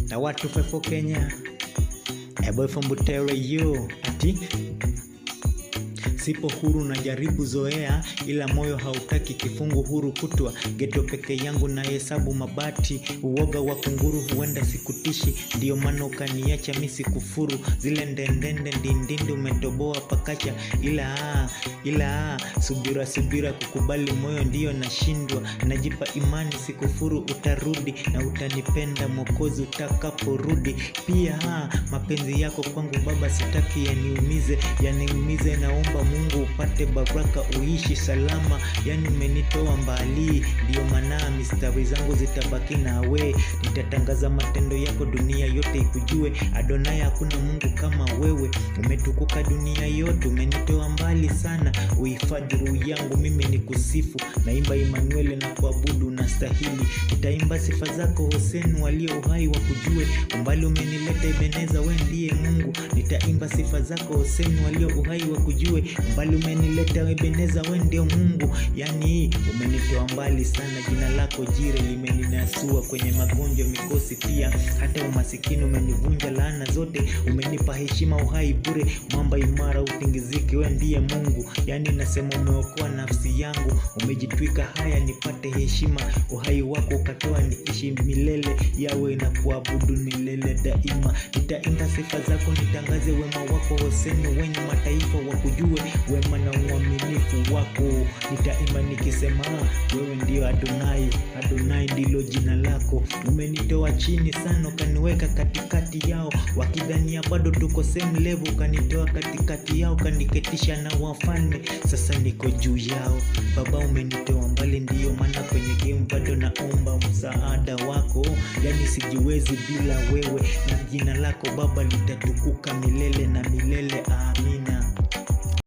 na watu fefo Kenya. A boy from Butere yo ati sipo huru na jaribu zoea, ila moyo hautaki kifungu huru kutwa geto peke yangu na hesabu mabati. Uoga wa kunguru huenda sikutishi, ndio maana ukaniacha misi kufuru. Zile ndendende ndindindi umetoboa pakacha, ila subira kukubali moyo ndio nashindwa. Najipa imani sikufuru, utarudi na utanipenda Mwokozi utakaporudi. Pia mapenzi yako kwangu Baba sitaki yaniumize, naomba Mungu upate baraka uishi salama. Yani umenitoa mbali, ndio maana mistari zangu zitabaki nawe. Nitatangaza matendo yako dunia yote ikujue. Adonai hakuna Mungu kama wewe, umetukuka dunia yote. Umenitoa mbali sana, uhifadhi roho yangu mimi nikusifu. Naimba Emmanuel na kuabudu unastahili. Nitaimba sifa zako Hoseni walio uhai wakujue. Umbali umenileta Ebeneza, wewe ndiye Mungu. Nitaimba sifa zako Hoseni walio uhai wakujue. Umbali umenileta Ebeneza, wewe ndio Mungu. Yani umenitoa mbali sana, jina lako Jire limeninasua kwenye magonjwa mikosi pia hata umasikini. Umenivunja laana zote, umenipa heshima uhai bure. Mwamba imara utingiziki, wewe ndiye Mungu. Yani nasema umeokoa nafsi yangu, umejitwika haya nipate heshima. Uhai wako ukatoa niishi milele, yawe na kuabudu milele daima. Nitaimba sifa zako, nitangaze wema wako Hoseni, wenye mataifa wakujue wema na uaminifu wako. Nitaimba nikisema wewe ndio Adonai ndilo jina lako. Umenitoa chini sana ukaniweka katikati yao, wakidhania bado tuko same level. Ukanitoa katikati yao kaniketisha na wafalme, sasa niko juu yao. Baba umenitoa mbali, ndio maana kwenye game bado naomba msaada wako. Yani sijiwezi bila wewe, na jina lako Baba litatukuka milele na milele. Amina.